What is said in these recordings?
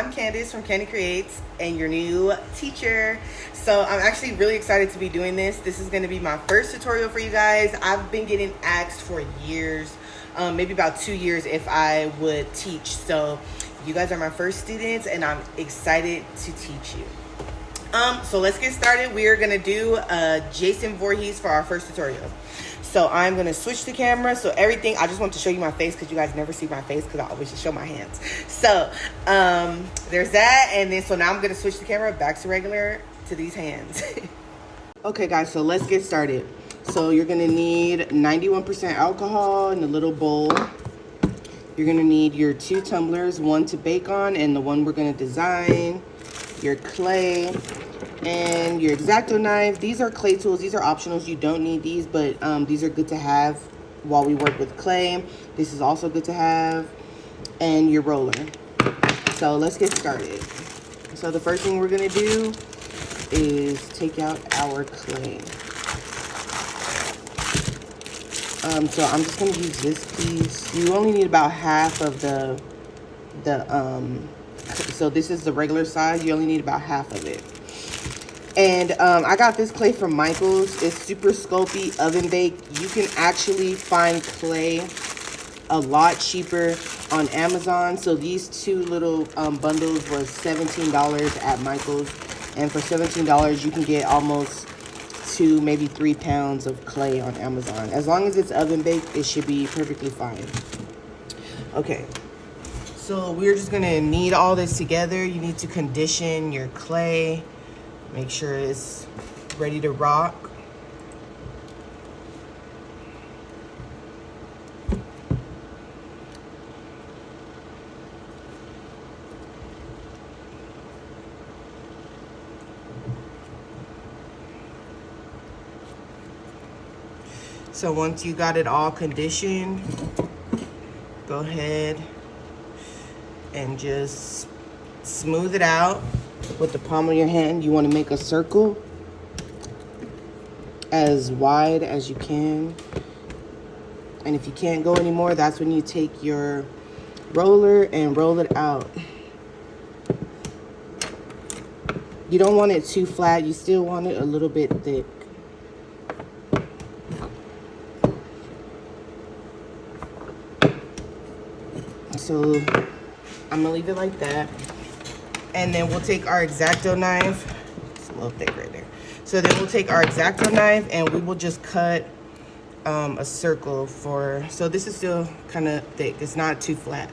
I'm Candace from Candy Creates and your new teacher. So I'm actually really excited to be doing this. This is going to be my first tutorial for you guys. I've been getting asked for years, maybe about 2 years, if I would teach. So you guys are my first students and I'm excited to teach you. So let's get started. We are going to do Jason Voorhees for our first tutorial. So I'm going to switch the camera. So everything, I just want to show you my face because you guys never see my face because I always just show my hands. So there's that. And then so now I'm going to switch the camera back to regular to these hands. Okay, guys, so let's get started. So you're going to need 91% alcohol in a little bowl. You're going to need your 2 tumblers, one to bake on and the one we're going to design, your clay, and your X-Acto knife. These are clay tools. These are optionals. You don't need these, but these are good to have while we work with clay. This is also good to have. And your roller. So let's get started. So the first thing we're going to do is take out our clay. So I'm just going to use this piece. You only need about half of so this is the regular size. You only need about half of it. And I got this clay from Michael's. It's super sculpey, oven baked. You can actually find clay a lot cheaper on Amazon. So these 2 little bundles was $17 at Michael's. And for $17, you can get almost 2, maybe 3 pounds of clay on Amazon. As long as it's oven baked, it should be perfectly fine. Okay. So we're just gonna knead all this together. You need to condition your clay. Make sure it's ready to rock. So once you got it all conditioned, go ahead and just smooth it out with the palm of your hand. You want to make a circle as wide as you can. And if you can't go anymore, that's when you take your roller and roll it out. You don't want it too flat. You still want it a little bit thick. So I'm gonna leave it like that. And then we'll take our X-Acto knife. It's a little thick right there. So then we'll take our X-Acto knife and we will just cut a circle for, so this is still kind of thick. It's not too flat.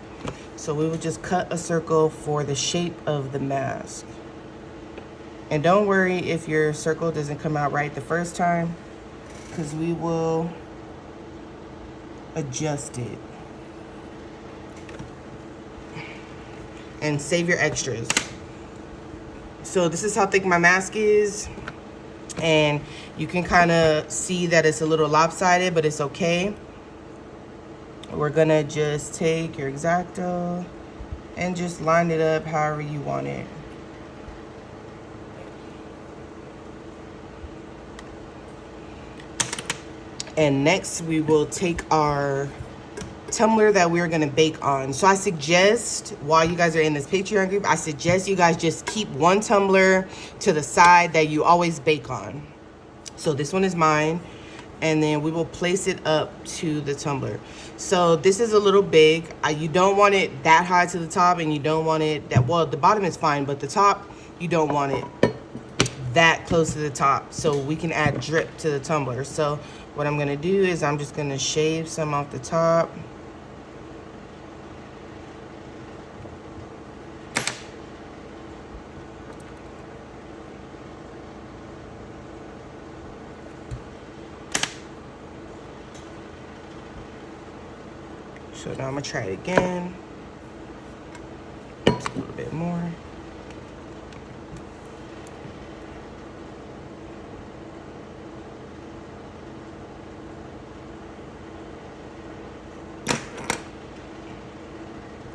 So we will just cut a circle for the shape of the mask. And don't worry if your circle doesn't come out right the first time, because we will adjust it. And save your extras. So this is how thick my mask is. And you can kind of see that it's a little lopsided, but it's okay. We're gonna just take your X-Acto and just line it up however you want it. And next we will take our tumbler that we're gonna bake on. So I suggest, while you guys are in this Patreon group, I suggest you guys just keep 1 tumbler to the side that you always bake on. So this one is mine, and then we will place it up to the tumbler. So this is a little big. You don't want it that high to the top, and you don't want it that, well, the bottom is fine, but the top, you don't want it that close to the top, so we can add drip to the tumbler. So what I'm gonna do is I'm just gonna shave some off the top. So now I'm gonna try it again. Just a little bit more.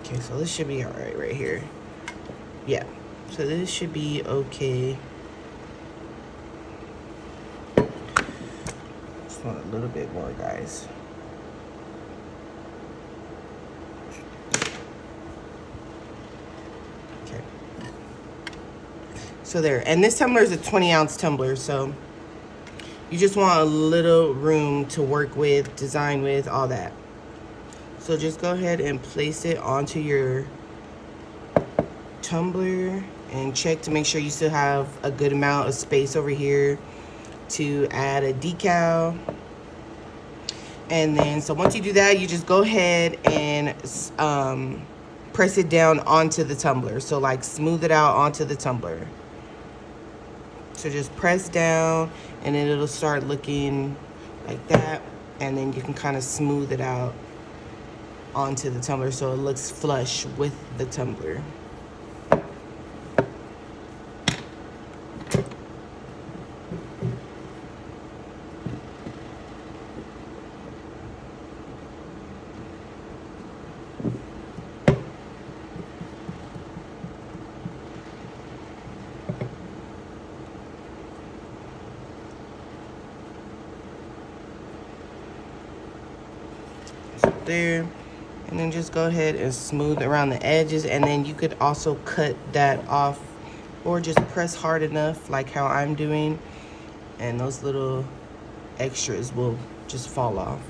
Okay, so this should be all right here. Yeah, so this should be okay. Just want a little bit more, guys. Okay. So there, and this tumbler is a 20-ounce tumbler, so you just want a little room to work with, design with, all that. So just go ahead and place it onto your tumbler and check to make sure you still have a good amount of space over here to add a decal. And then, so once you do that, you just go ahead and press it down onto the tumbler. So like smooth it out onto the tumbler. So just press down and then it'll start looking like that. And then you can kind of smooth it out onto the tumbler so it looks flush with the tumbler. There, and then just go ahead and smooth around the edges, and then you could also cut that off or just press hard enough like how I'm doing, and those little extras will just fall off.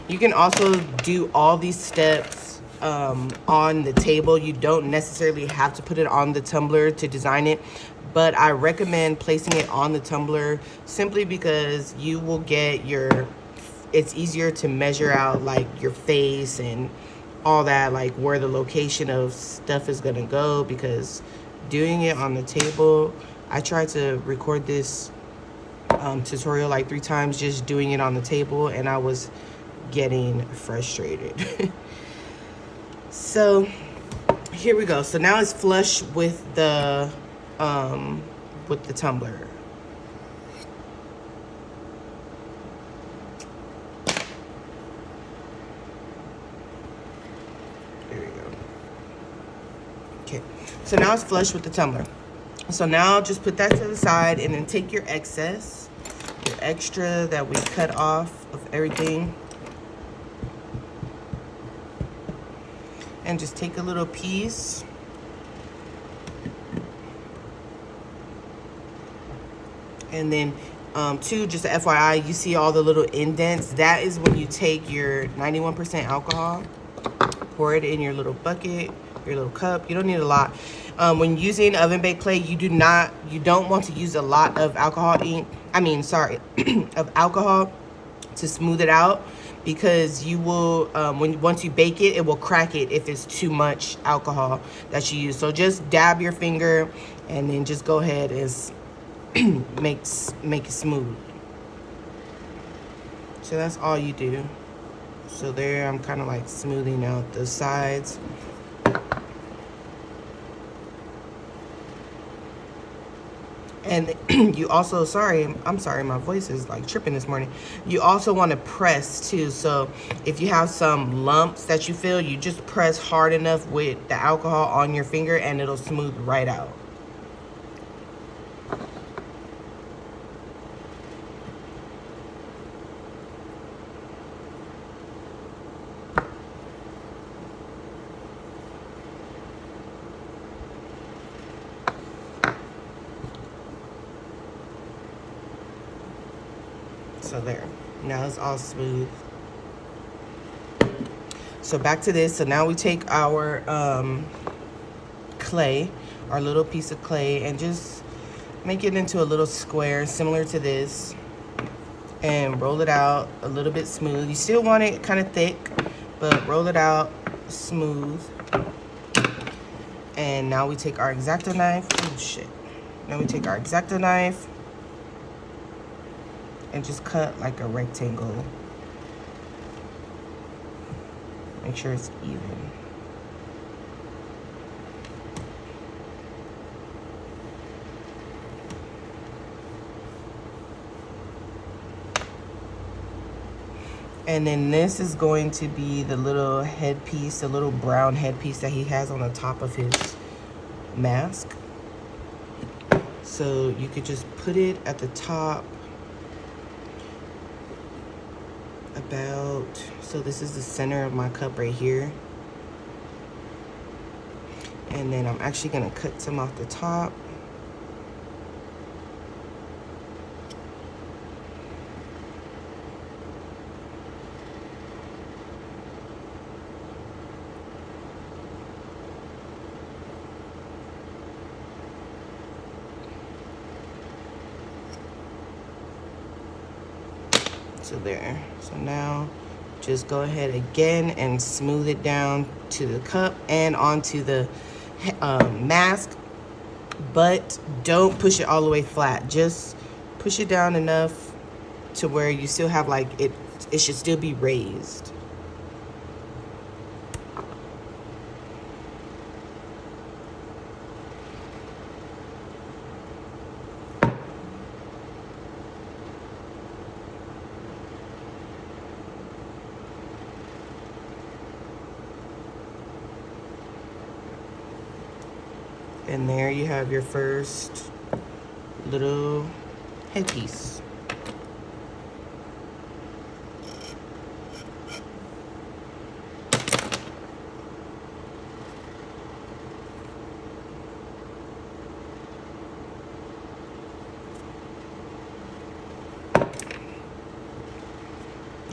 You can also do all these steps on the table. You don't necessarily have to put it on the tumbler to design it, but I recommend placing it on the tumbler simply because you will get it's easier to measure out like your face and all that, like where the location of stuff is gonna go, because doing it on the table, I tried to record this tutorial like 3 times just doing it on the table, and I was getting frustrated. So here we go. So now it's flush with the tumbler. There we go. Okay, so now it's flush with the tumbler. So now just put that to the side and then take your excess, your extra that we cut off of everything, and just take a little piece and then just a FYI, you see all the little indents? That is when you take your 91% alcohol, pour it in your little bucket, your little cup. You don't need a lot. When using oven baked clay, you don't want to use a lot of alcohol of alcohol to smooth it out, because you will once you bake it, it will crack it if it's too much alcohol that you use. So just dab your finger and then just go ahead and make it smooth. So that's all you do. So there, I'm kind of like smoothing out the sides. And you also, I'm sorry, my voice is like tripping this morning. You also want to press too. So if you have some lumps that you feel, you just press hard enough with the alcohol on your finger and it'll smooth right out. So there, now it's all smooth. So back to this. So now we take our clay, our little piece of clay, and just make it into a little square similar to this, and roll it out a little bit smooth. You still want it kind of thick, but roll it out smooth. And now we take our X-Acto knife. Oh shit. Now we take our X-Acto knife and just cut like a rectangle. Make sure it's even. And then this is going to be the little headpiece, the little brown headpiece that he has on the top of his mask. So you could just put it at the top about, so this is the center of my cup right here. And then I'm actually gonna cut some off the top. So there. So now just go ahead again and smooth it down to the cup and onto the mask, but don't push it all the way flat. Just push it down enough to where you still have like it should still be raised. And there you have your first little headpiece.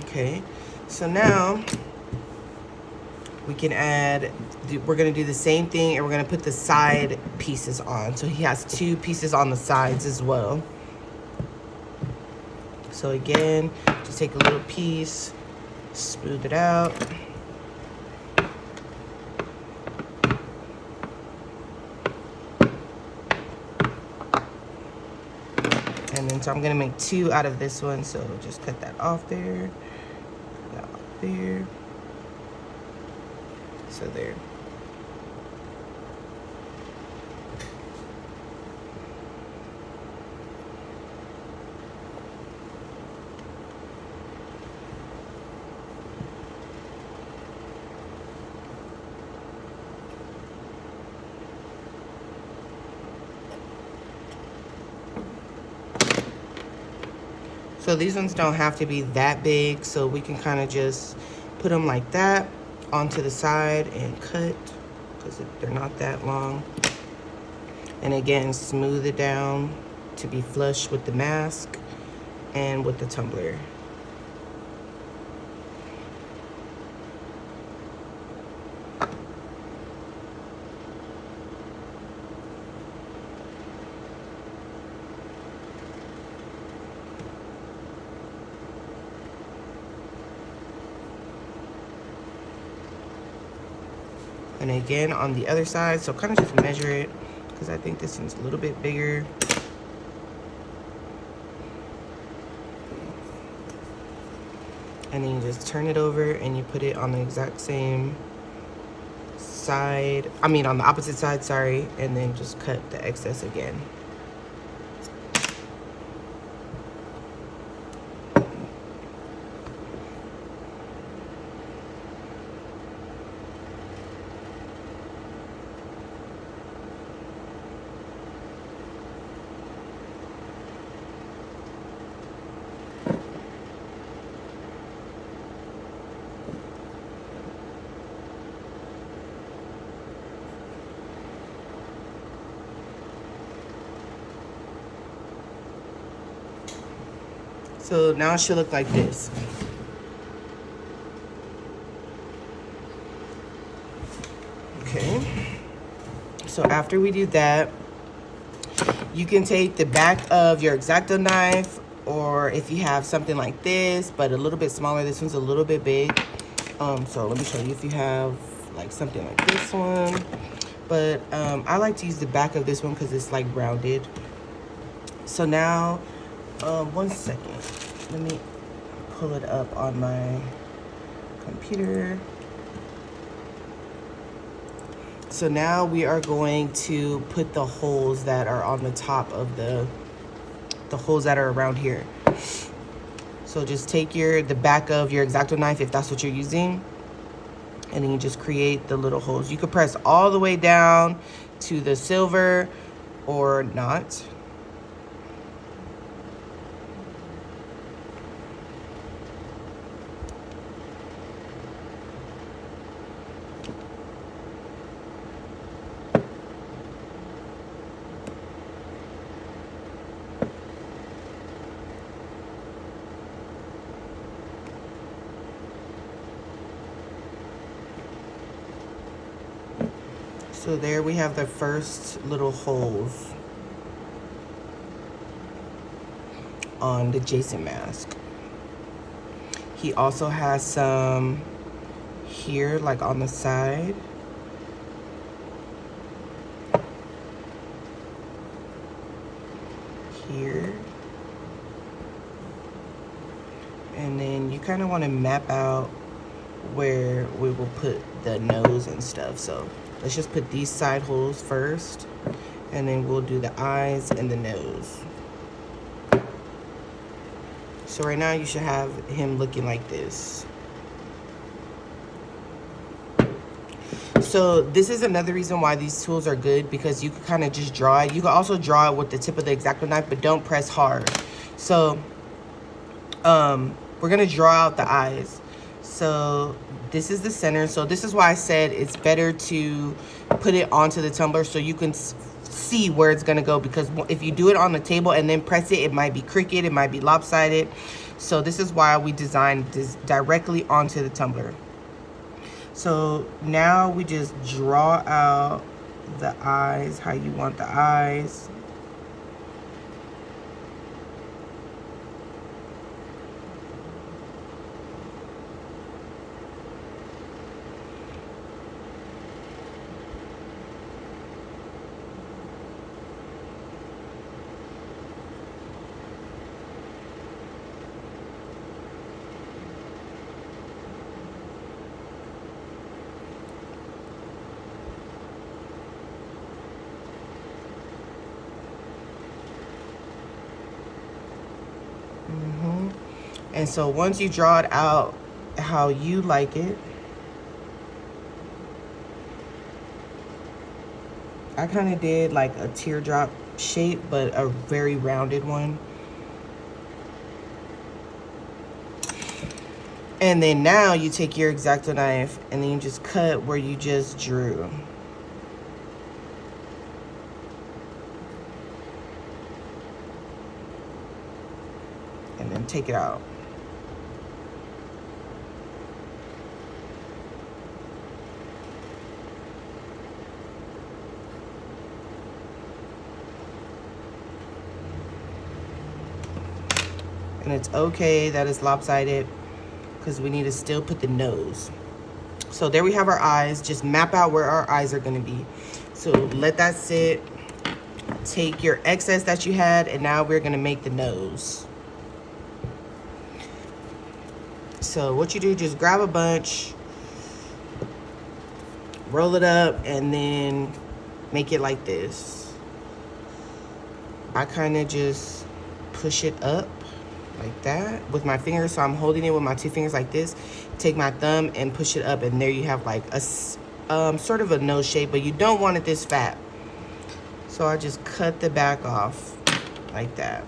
Okay, so now we can add, we're gonna do the same thing and we're gonna put the side pieces on. So he has two pieces on the sides as well. So again, just take a little piece, smooth it out. And then so I'm gonna make two out of this one. So just cut that off there, cut that off there. So there. So these ones don't have to be that big, so we can kind of just put them like that onto the side and cut, because they're not that long. And again, smooth it down to be flush with the mask and with the tumbler. And again on the other side, so kind of just measure it, because I think this one's a little bit bigger. And then you just turn it over and you put it on the exact same side, I mean on the opposite side, sorry, and then just cut the excess again. So now it should look like this. Okay. So after we do that, you can take the back of your X-Acto knife, or if you have something like this, but a little bit smaller, this one's a little bit big. So let me show you if you have like something like this one. But I like to use the back of this one because it's like rounded. So now, 1 second. Let me pull it up on my computer. So now we are going to put the holes that are on the top of the holes that are around here. So just take the back of your X-Acto knife, if that's what you're using, and then you just create the little holes. You could press all the way down to the silver or not. So there we have the first little holes on the Jason mask. He also has some here, like on the side. Here. And then you kind of want to map out where we will put the nose and stuff. So let's just put these side holes first, and then we'll do the eyes and the nose. So right now you should have him looking like this. So this is another reason why these tools are good, because you can kind of just draw it. You can also draw it with the tip of the X-Acto knife, but don't press hard. So we're gonna draw out the eyes. So this is the center. So this is why I said it's better to put it onto the tumbler so you can see where it's gonna go, because if you do it on the table and then press it, it might be crooked, it might be lopsided. So this is why we designed this directly onto the tumbler. So now we just draw out the eyes, how you want the eyes. And so once you draw it out how you like it, I kind of did like a teardrop shape, but a very rounded one. And then now you take your X-Acto knife and then you just cut where you just drew. And then take it out. And it's okay that it's lopsided, because we need to still put the nose. So there we have our eyes. Just map out where our eyes are going to be. So let that sit. Take your excess that you had, and now we're going to make the nose. So what you do, just grab a bunch, roll it up, and then make it like this. I kind of just push it up like that with my fingers. So I'm holding it with my 2 fingers like this. Take my thumb and push it up, and there you have like a sort of a nose shape, but you don't want it this fat. So I just cut the back off like that.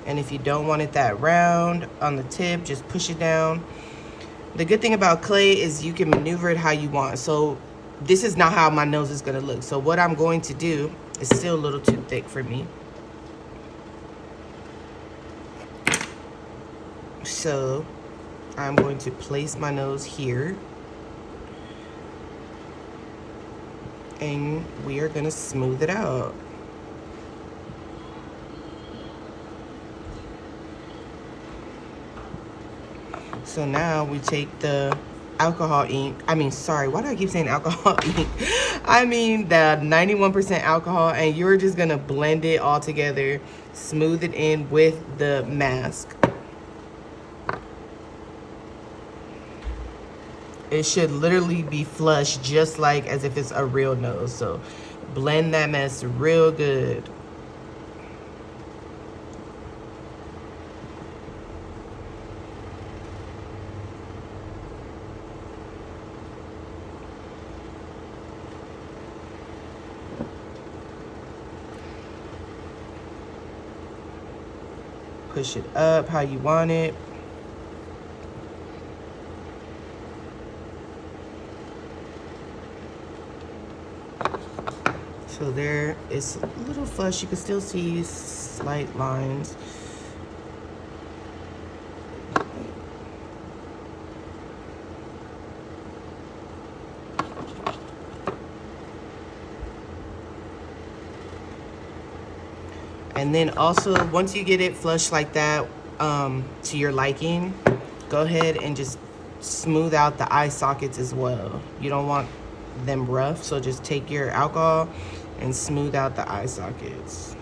And if you don't want it that round on the tip, just push it down. The good thing about clay is you can maneuver it how you want. So this is not how my nose is gonna look. So what I'm going to do is still a little too thick for me. So I'm going to place my nose here, and we are gonna smooth it out. So now we take the alcohol ink. I mean, sorry, why do I keep saying alcohol ink? I mean the 91% alcohol, and you're just gonna blend it all together, smooth it in with the mask. It should literally be flush, just like as if it's a real nose. So blend that mess real good. Push it up how you want it. So there, it's a little flush. You can still see slight lines. And then also, once you get it flush like that, to your liking, go ahead and just smooth out the eye sockets as well. You don't want them rough, so just take your alcohol and smooth out the eye sockets.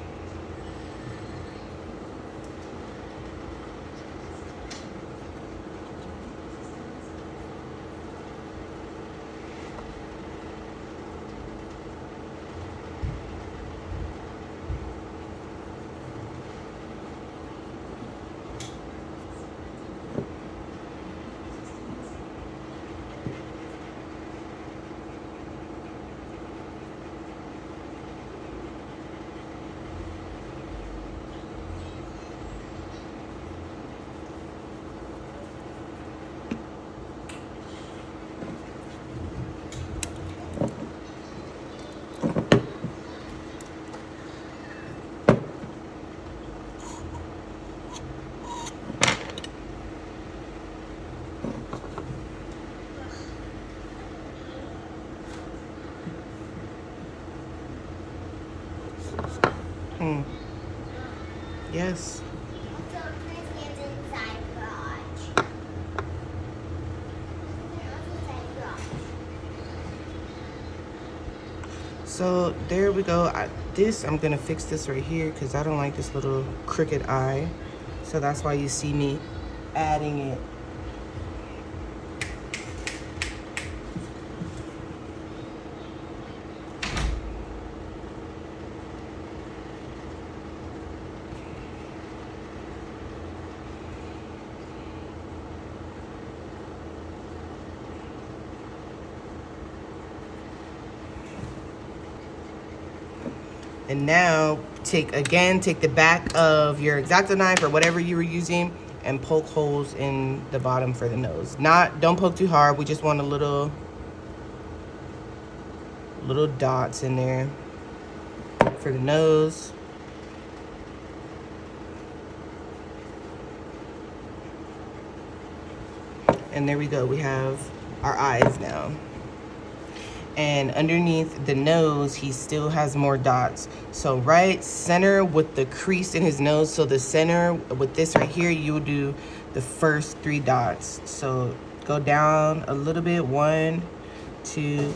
Yes. So there we go. I'm gonna fix this right here because I don't like this little crooked eye. So that's why you see me adding it. And now take the back of your X-Acto knife or whatever you were using and poke holes in the bottom for the nose. Don't poke too hard. We just want a little dots in there for the nose. And there we go. We have our eyes now. And underneath the nose, he still has more dots. So right center with the crease in his nose. So the center with this right here, you will do the first 3 dots. So go down a little bit, 1, 2,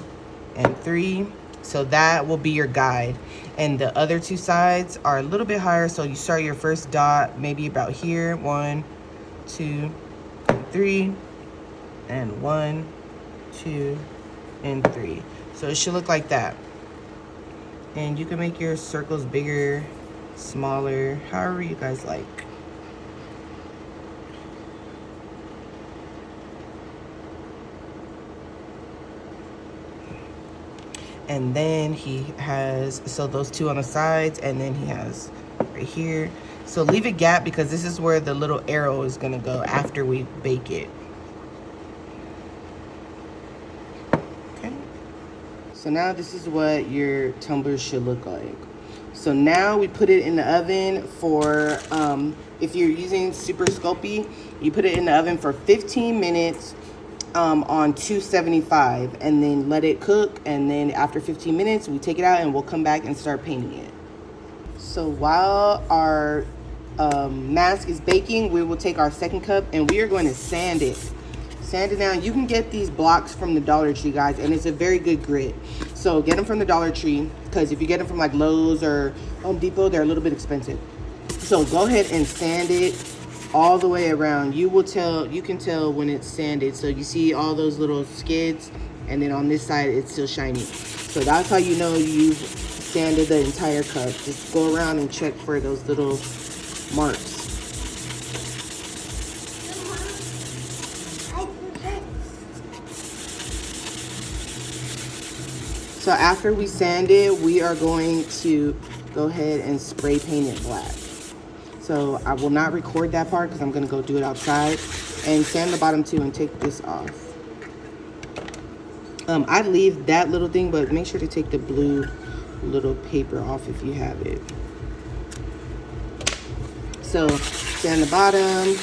and 3. So that will be your guide. And the other 2 sides are a little bit higher. So you start your first dot maybe about here, 1, 2, 3, and 1, 2, and 3. So it should look like that. And you can make your circles bigger, smaller, however you guys like. And then he has, so those 2 on the sides, and then he has right here. So leave a gap because this is where the little arrow is gonna go after we bake it. So now this is what your tumbler should look like. So now we put it in the oven for, if you're using Super Sculpey, you put it in the oven for 15 minutes on 275, and then let it cook. And then after 15 minutes, we take it out and we'll come back and start painting it. So while our mask is baking, we will take our second cup and we are going to sand it. Sand it down. You can get these blocks from the Dollar Tree, guys, and it's a very good grit. So get them from the Dollar Tree, because if you get them from like Lowe's or Home Depot, they're a little bit expensive. So go ahead and sand it all the way around. You can tell when it's sanded. So you see all those little skids, and then on this side it's still shiny. So that's how you know you've sanded the entire cup. Just go around and check for those little marks. So after we sand it, we are going to go ahead and spray paint it black. So I will not record that part because I'm going to go do it outside. And sand the bottom too and take this off. I'd leave that little thing, but make sure to take the blue little paper off if you have it. So sand the bottom.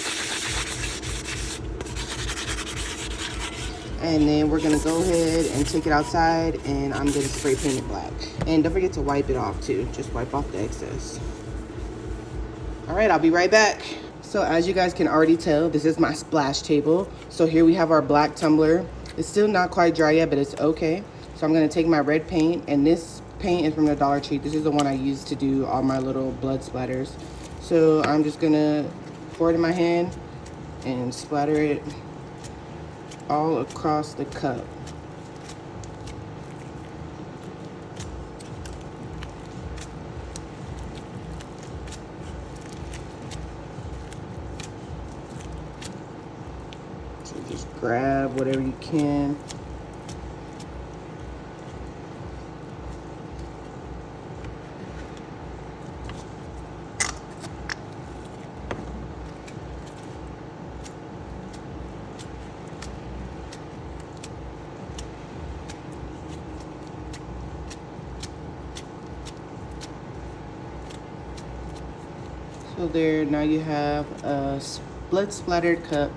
And then we're gonna go ahead and take it outside, and I'm gonna spray paint it black. And don't forget to wipe it off too. Just wipe off the excess. All right, I'll be right back. So as you guys can already tell, this is my splash table. So here we have our black tumbler. It's still not quite dry yet, but it's okay. So I'm gonna take my red paint, and this paint is from the Dollar Tree. This is the one I use to do all my little blood splatters. So I'm just gonna pour it in my hand and splatter it all across the cup. So just grab whatever you can. So there, now you have a blood splattered cup.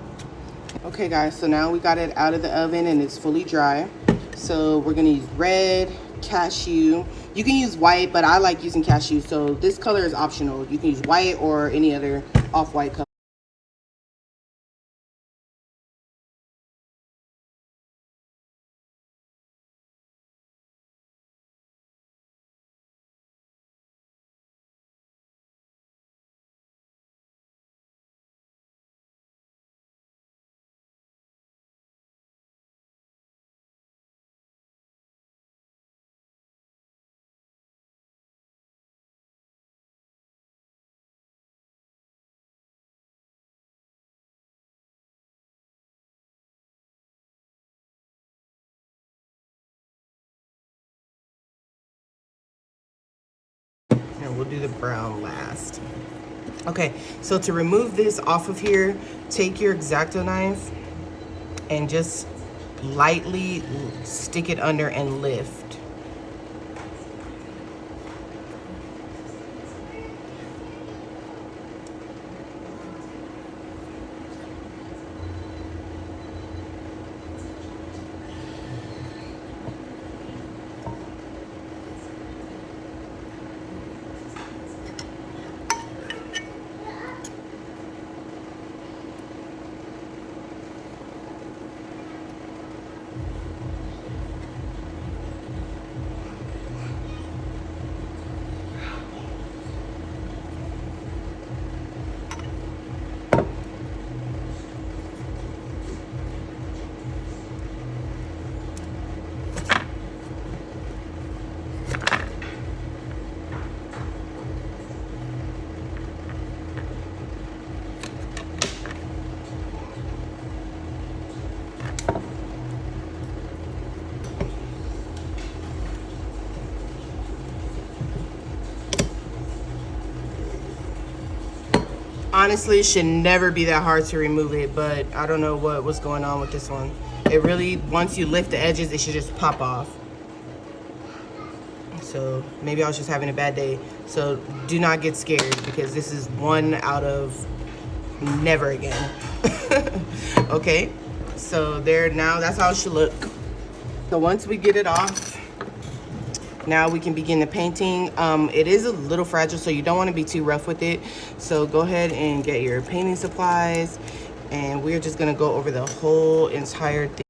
Okay guys, so now we got it out of the oven and it's fully dry. So we're gonna use red, cashew. You can use white, but I like using cashew. So this color is optional. You can use white or any other off-white color. And we'll do the brown last. Okay, so to remove this off of here, take your X-Acto knife and just lightly stick it under and lift. Honestly, it should never be that hard to remove it, but I don't know what was going on with this one. It really, once you lift the edges, it should just pop off. So maybe I was just having a bad day. So do not get scared, because this is one out of never again. Okay, so there, now that's how it should look. So once we get it off, now we can begin the painting. It is a little fragile, so you don't want to be too rough with it. So go ahead and get your painting supplies, and we're just gonna go over the whole entire thing.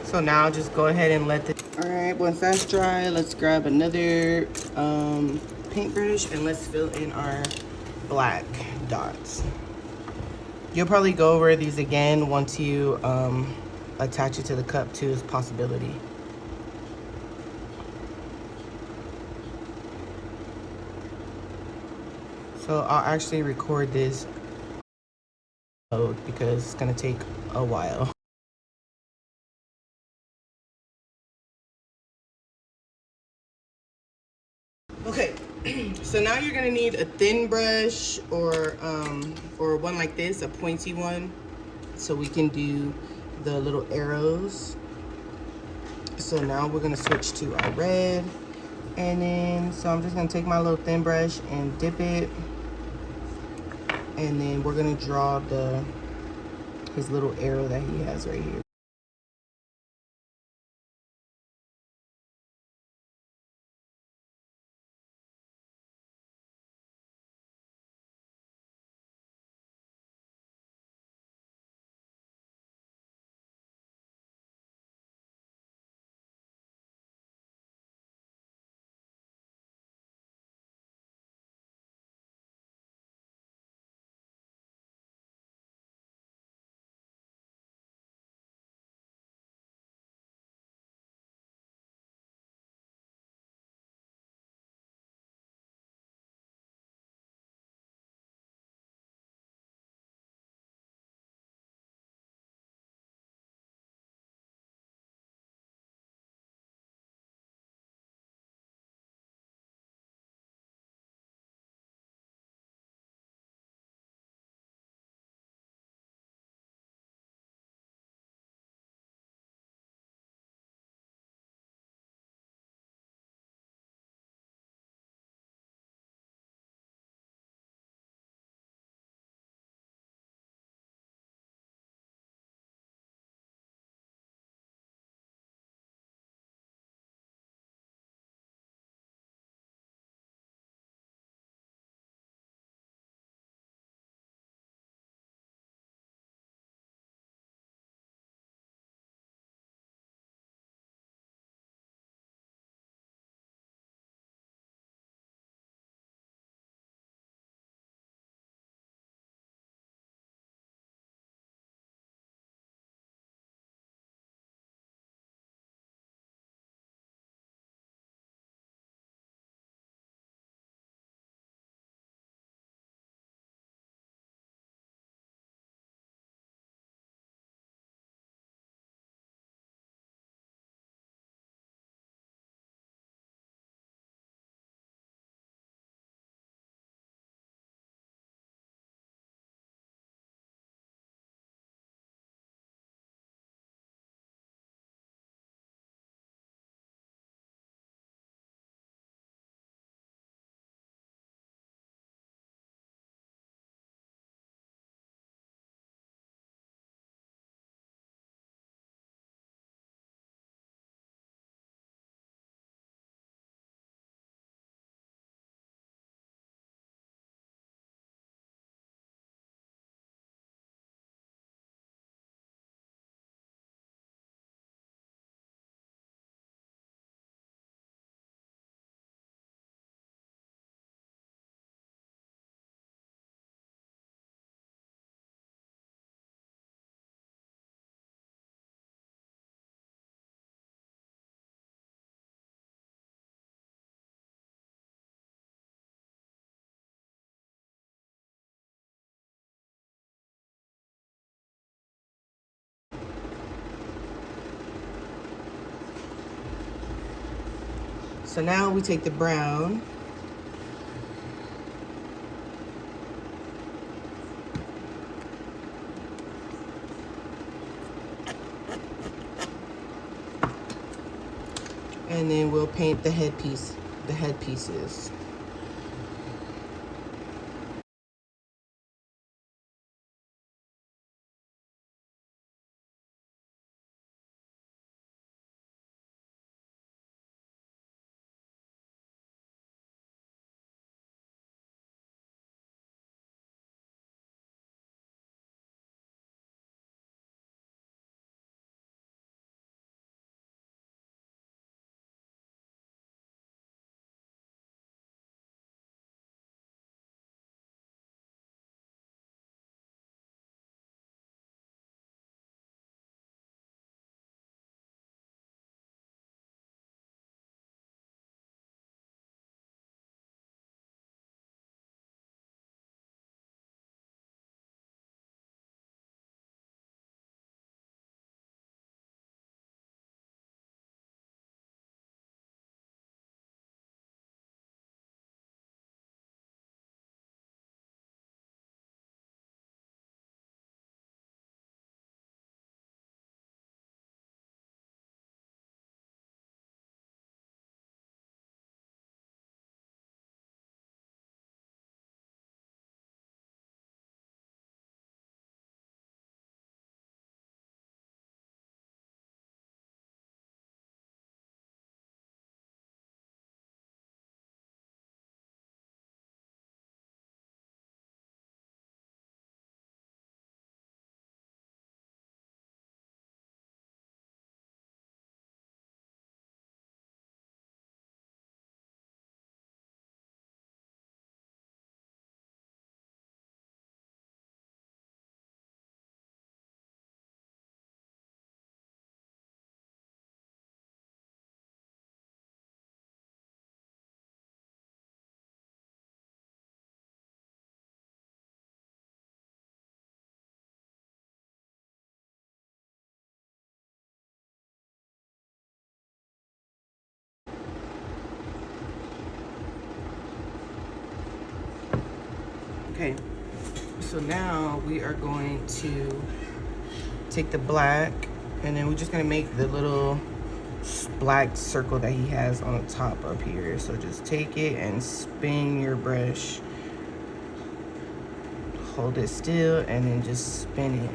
So now just go ahead and let the, all right, once that's dry, let's grab another paintbrush and let's fill in our black dots. You'll probably go over these again once you attach it to the cup too, is a possibility. So I'll actually record this because it's gonna take a while. Okay, so now you're gonna need a thin brush or one like this, a pointy one, so we can do the little arrows. So now we're gonna switch to our red, and then so I'm just gonna take my little thin brush and dip it, and then we're gonna draw his little arrow that he has right here. So now we take the brown. And then we'll paint the headpieces. Okay, so now we are going to take the black, and then we're just gonna make the little black circle that he has on the top up here. So just take it and spin your brush. Hold it still and then just spin it.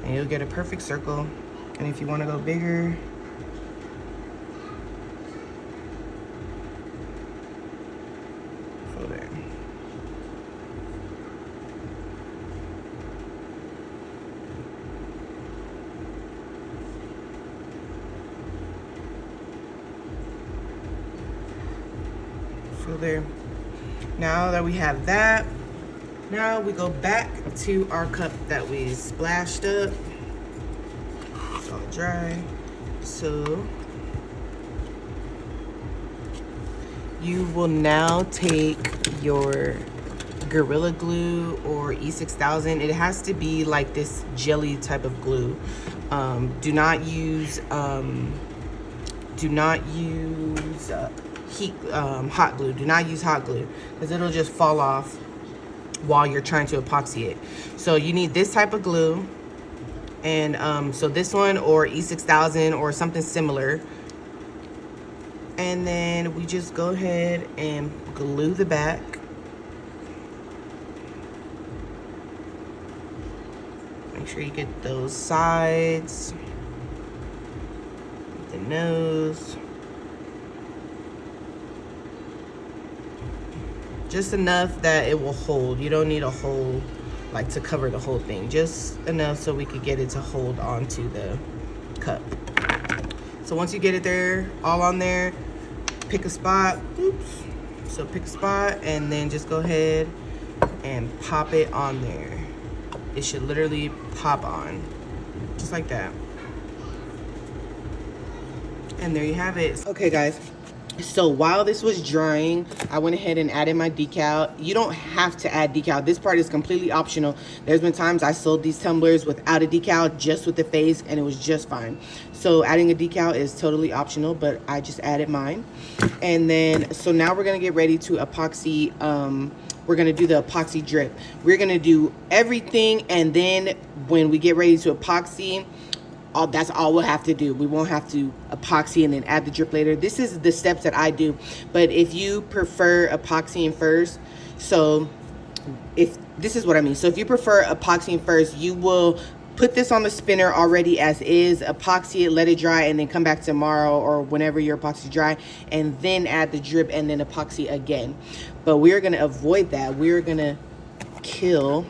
And you'll get a perfect circle. And if you wanna go bigger, so there. So there. Now that we have that, now we go back to our cup that we splashed up. It's all dry. So you will now take your Gorilla Glue or E6000. It has to be like this jelly type of glue. Do not use hot glue. Do not use hot glue because it'll just fall off while you're trying to epoxy it. So you need this type of glue, and so this one or E6000 or something similar. And then we just go ahead and glue the back. Make sure you get those sides, the nose. Just enough that it will hold. You don't need a whole, like, to cover the whole thing. Just enough so we could get it to hold onto the cup. So once you get it there, all on there, pick a spot. Oops. So pick a spot and then just go ahead and pop it on there. It should literally pop on, just like that. And there you have it. Okay guys, So while this was drying, I went ahead and added my decal. You don't have to add decal. This part is completely optional. There's been times I sold these tumblers without a decal, just with the face, and it was just fine. So adding a decal is totally optional, but I just added mine. And then, so now we're gonna get ready to epoxy. We're gonna do the epoxy drip. We're gonna do everything, and then when we get ready to epoxy, that's all we'll have to do. We won't have to epoxy and then add the drip later. This is the steps that I do. But if you prefer epoxying first, so if this is what I mean. So if you prefer epoxying first, you will put this on the spinner already as is, epoxy it, let it dry, and then come back tomorrow or whenever your epoxy dry, and then add the drip and then epoxy again. But we're gonna avoid that. We're gonna kill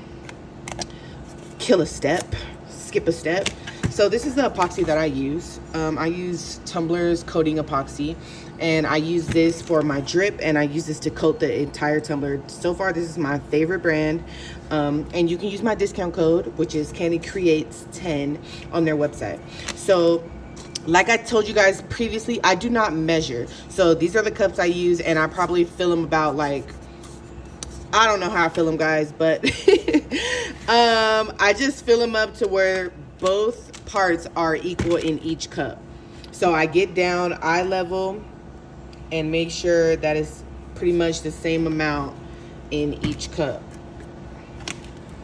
a step, skip a step. So this is the epoxy that I use. I use Tumbler's coating epoxy, and I use this for my drip, and I use this to coat the entire tumbler. So far, this is my favorite brand. And you can use my discount code, which is Candy Creates 10 on their website. So like I told you guys previously, I do not measure. So these are the cups I use, and I probably fill them about like, I don't know how I fill them, guys, but I just fill them up to where both parts are equal in each cup. So I get down eye level and make sure that it's pretty much the same amount in each cup.